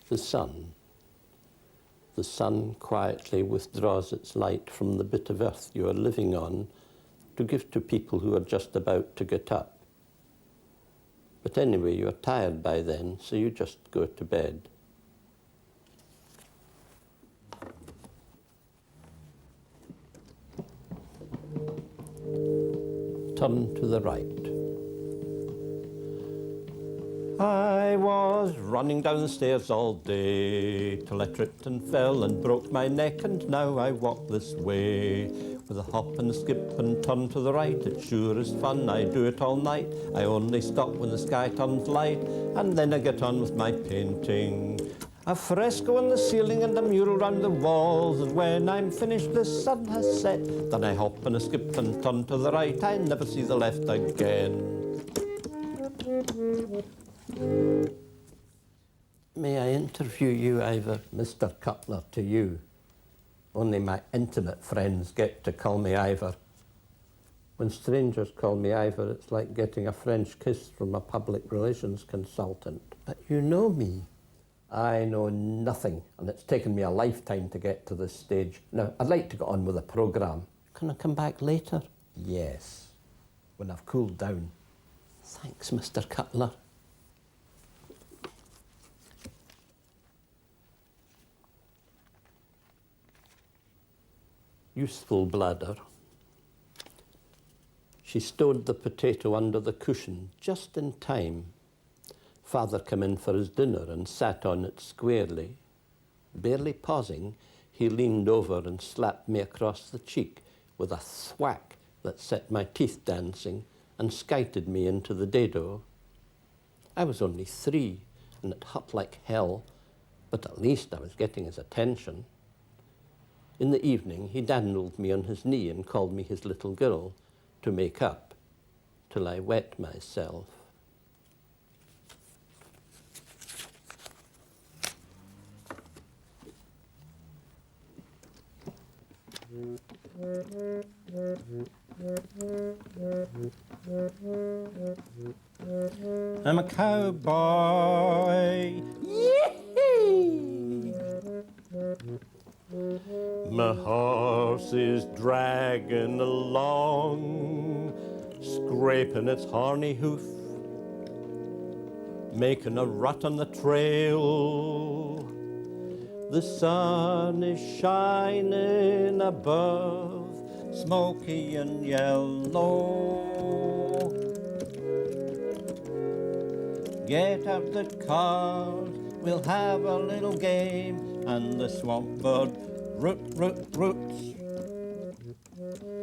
The sun. The sun quietly withdraws its light from the bit of earth you are living on to give to people who are just about to get up. But anyway, you are tired by then, so you just go to bed. Turn to the right. I was running down the stairs all day till I tripped and fell and broke my neck, and now I walk this way with a hop and a skip and turn to the right. It sure is fun, I do it all night. I only stop when the sky turns light, and then I get on with my painting. A fresco on the ceiling and a mural round the walls, and when I'm finished the sun has set. Then I hop and a skip and turn to the right. I never see the left again. May I interview you, Ivor? Mr. Cutler to you. Only my intimate friends get to call me Ivor. When strangers call me Ivor, it's like getting a French kiss from a public relations consultant. But you know me. I know nothing, and it's taken me a lifetime to get to this stage. Now, I'd like to get on with the programme. Can I come back later? Yes, when I've cooled down. Thanks, Mr. Cutler. Useful bladder. She stowed the potato under the cushion just in time. Father came in for his dinner and sat on it squarely. Barely pausing, he leaned over and slapped me across the cheek with a thwack that set my teeth dancing and skited me into the dado. I was only 3, and it hurt like hell, but at least I was getting his attention. In the evening, he dandled me on his knee and called me his little girl to make up, till I wet myself. I'm a cowboy. Yee-hee! My horse is dragging along, scraping its horny hoof, making a rut on the trail. The sun is shining above, smoky and yellow. Get out the cars, we'll have a little game, and the swamp bird roots.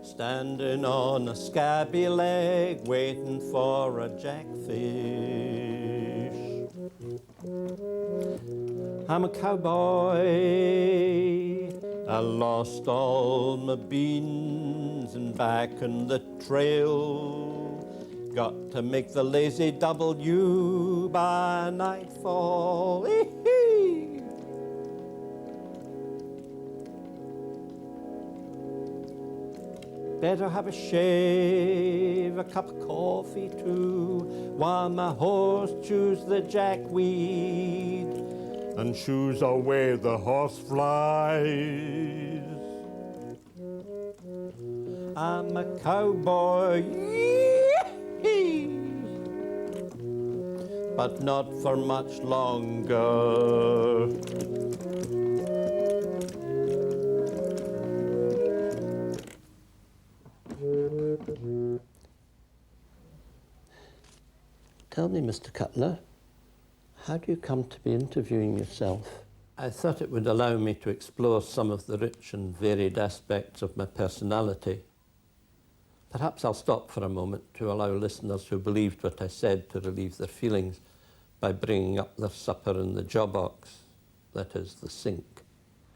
Standing on a scabby leg, waiting for a jackfish. I'm a cowboy. I lost all my beans and back in the trail. Got to make the lazy W by nightfall. Better have a shave, a cup of coffee too, while my horse chews the jackweed and shoos away the horseflies. I'm a cowboy, but not for much longer. Tell me, Mr. Cutler, how do you come to be interviewing yourself? I thought it would allow me to explore some of the rich and varied aspects of my personality. Perhaps I'll stop for a moment to allow listeners who believed what I said to relieve their feelings by bringing up their supper in the jaw box, that is, the sink.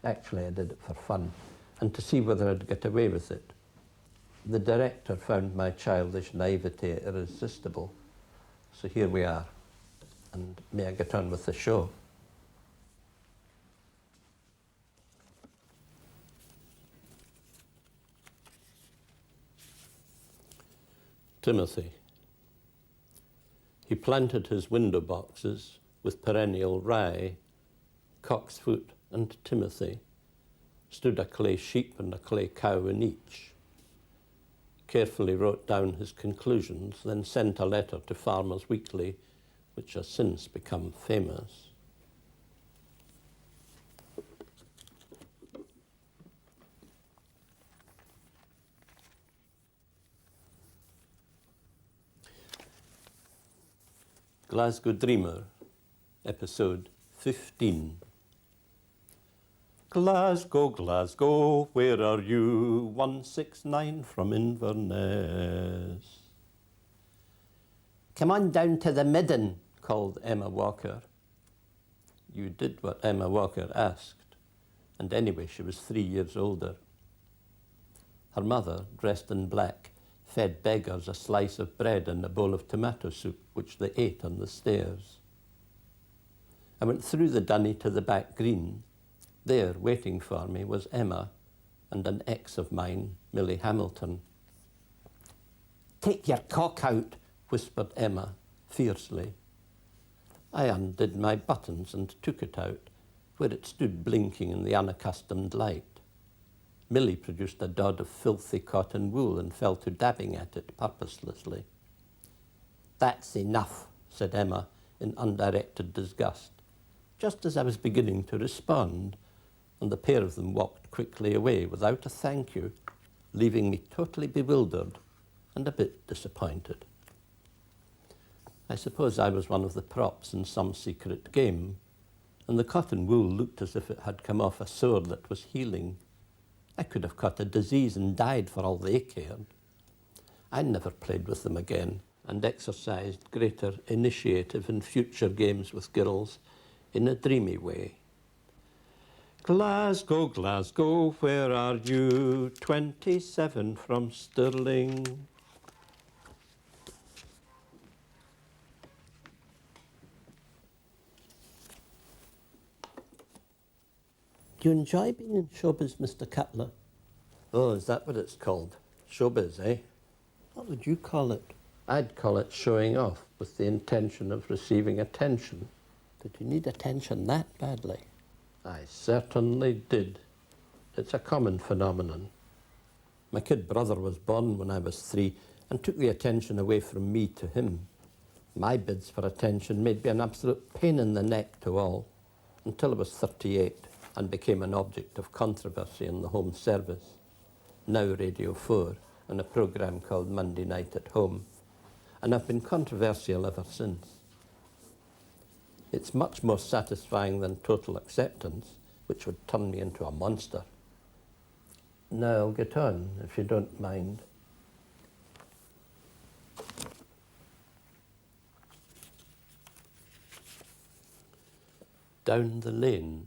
Actually, I did it for fun, and to see whether I'd get away with it. The director found my childish naivety irresistible, so here we are, and may I get on with the show? Timothy. He planted his window boxes with perennial rye Cock's Foot and Timothy, stood a clay sheep and a clay cow in each, carefully wrote down his conclusions, then sent a letter to Farmers Weekly, which has since become famous. Glasgow Dreamer, episode 15. Glasgow, Glasgow, where are you? 169 from Inverness. Come on down to the midden, called Emma Walker. You did what Emma Walker asked, and anyway she was 3 years older. Her mother, dressed in black, fed beggars a slice of bread and a bowl of tomato soup, which they ate on the stairs. I went through the dunny to the back green. There, waiting for me, was Emma and an ex of mine, Millie Hamilton. "Take your cock out," whispered Emma, fiercely. I undid my buttons and took it out, where it stood blinking in the unaccustomed light. Millie produced a dod of filthy cotton wool and fell to dabbing at it purposelessly. "That's enough," said Emma in undirected disgust, just as I was beginning to respond, and the pair of them walked quickly away without a thank you, leaving me totally bewildered and a bit disappointed. I suppose I was one of the props in some secret game, and the cotton wool looked as if it had come off a sore that was healing. I could have caught a disease and died for all they cared. I never played with them again and exercised greater initiative in future games with girls in a dreamy way. Glasgow, Glasgow, where are you? 27 from Stirling. Do you enjoy being in showbiz, Mr. Cutler? Oh, is that what it's called? Showbiz, eh? What would you call it? I'd call it showing off with the intention of receiving attention. Did you need attention that badly? I certainly did. It's a common phenomenon. My kid brother was born when I was 3 and took the attention away from me to him. My bids for attention made me an absolute pain in the neck to all, until I was 38 and became an object of controversy in the Home Service, now Radio 4, on a programme called Monday Night at Home, and I've been controversial ever since. It's much more satisfying than total acceptance, which would turn me into a monster. Now I'll get on, if you don't mind. Down the lane.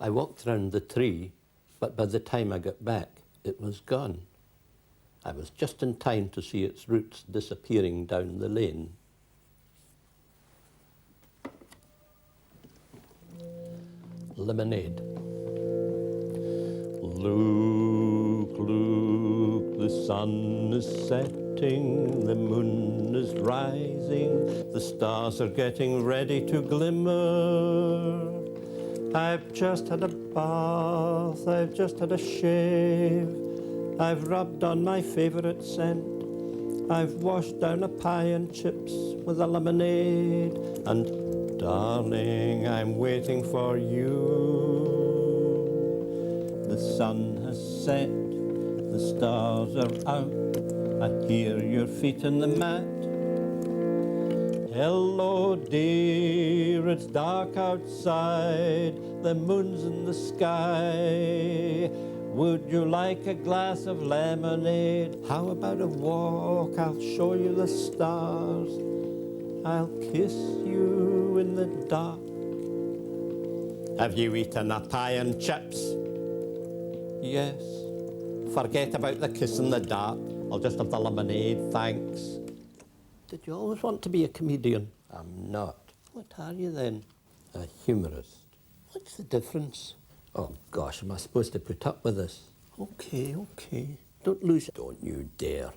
I walked round the tree, but by the time I got back, it was gone. I was just in time to see its roots disappearing down the lane. Lemonade. Look, look, the sun is setting, the moon is rising, the stars are getting ready to glimmer. I've just had a bath, I've just had a shave, I've rubbed on my favourite scent, I've washed down a pie and chips with a lemonade, and darling, I'm waiting for you. The sun has set, the stars are out, I hear your feet in the mat. Hello, dear, it's dark outside, the moon's in the sky. Would you like a glass of lemonade? How about a walk? I'll show you the stars. I'll kiss you in the dark. Have you eaten a pie and chips? Yes. Forget about the kiss in the dark. I'll just have the lemonade, thanks. Did you always want to be a comedian? I'm not. What are you then? A humorist. What's the difference? Oh gosh, am I supposed to put up with this? Okay. Don't lose it. Don't you dare.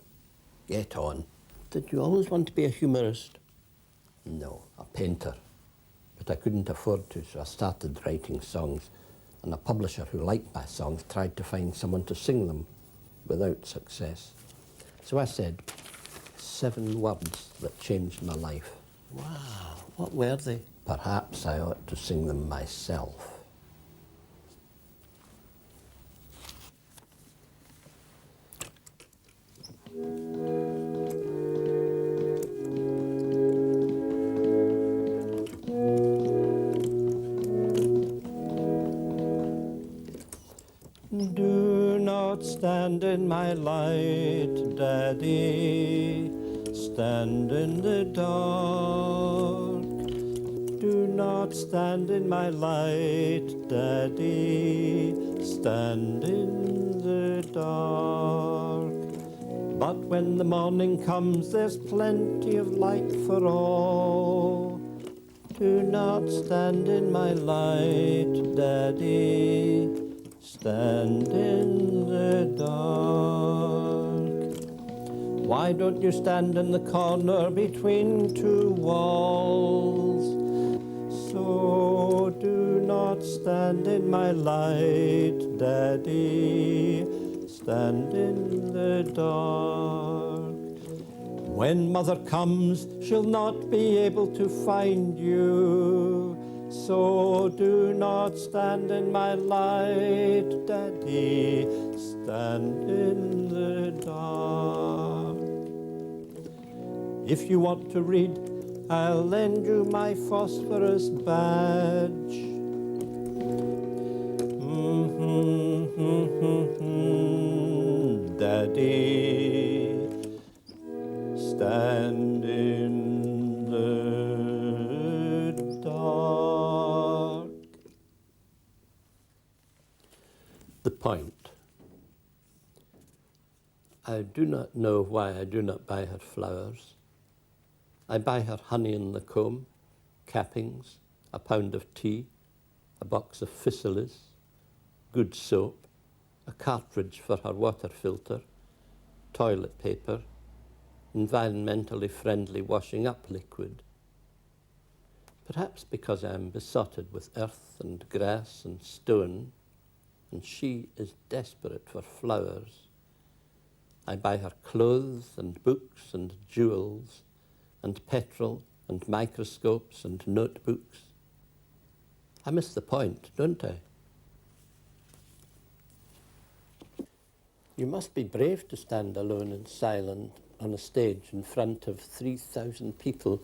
Get on. Did you always want to be a humorist? No, a painter. but I couldn't afford to, so I started writing songs, and a publisher who liked my songs tried to find someone to sing them without success. So I said 7 words that changed my life. Wow, what were they? Perhaps I ought to sing them myself. Do not stand in my light, Daddy, stand in the dark. Do not stand in my light, Daddy, stand in the dark. But when the morning comes, there's plenty of light for all. Do not stand in my light, Daddy, stand in the dark. Why don't you stand in the corner between 2 walls? So do not stand in my light, Daddy, stand in the dark. When Mother comes, she'll not be able to find you. So do not stand in my light, Daddy, stand in the dark. If you want to read, I'll lend you my phosphorus badge. Daddy, stand in the dark. The point. I do not know why I do not buy her flowers. I buy her honey in the comb, cappings, a pound of tea, a box of physalis, good soap, a cartridge for her water filter, toilet paper, environmentally friendly washing up liquid. Perhaps because I am besotted with earth and grass and stone, and she is desperate for flowers. I buy her clothes and books and jewels and petrol and microscopes and notebooks. I miss the point, don't I? You must be brave to stand alone and silent on a stage in front of 3,000 people,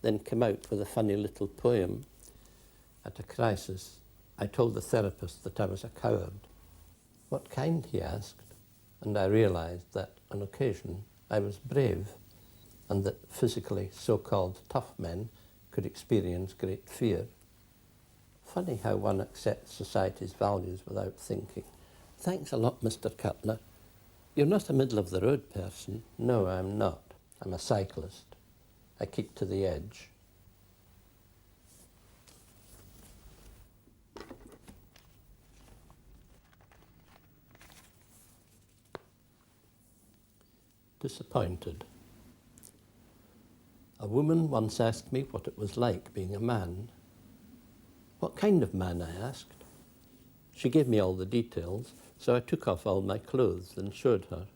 then come out with a funny little poem. At a crisis, I told the therapist that I was a coward. What kind, he asked, and I realized that on occasion I was brave, and that physically so-called tough men could experience great fear. Funny how one accepts society's values without thinking. Thanks a lot, Mr. Cutler. You're not a middle-of-the-road person. No, I'm not. I'm a cyclist. I keep to the edge. Disappointed. A woman once asked me what it was like being a man. What kind of man, I asked. She gave me all the details, so I took off all my clothes and showed her.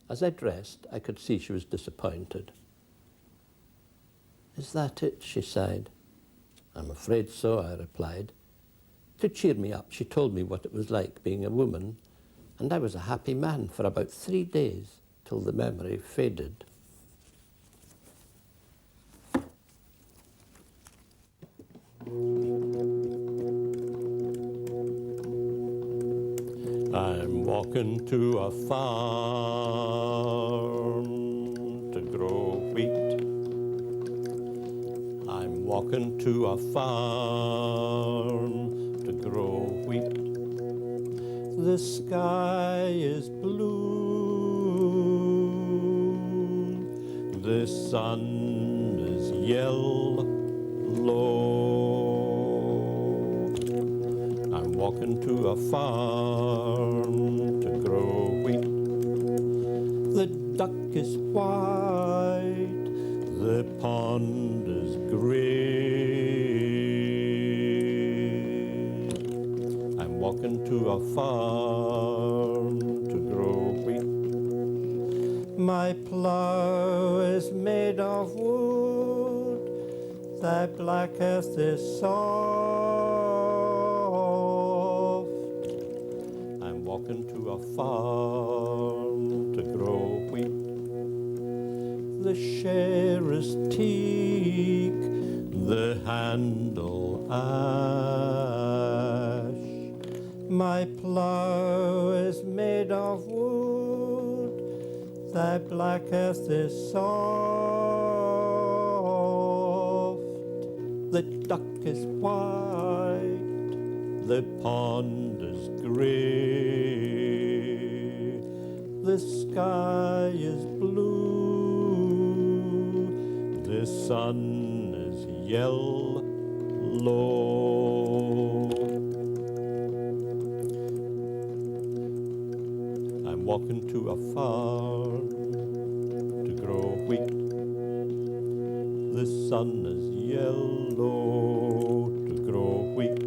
As I dressed, I could see she was disappointed. Is that it? She sighed. I'm afraid so, I replied. To cheer me up, she told me what it was like being a woman, and I was a happy man for about 3 days, till the memory faded. I'm walking to a farm to grow wheat. I'm walking to a farm to grow wheat. The sky is blue. The sun is yellow. I'm walking to a farm to grow wheat. The duck is white, the pond is grey. walking to a farm to grow wheat. My plough is made of wood, thy black earth is soft. I'm walking to a farm to grow wheat. The share is teak, the handle ash. My plough is made of wood, thy black earth is soft. The duck is white, the pond is grey, the sky is blue, the sun is yellow. I'm walking to a farm to grow wheat. The sun is yellow to grow wheat.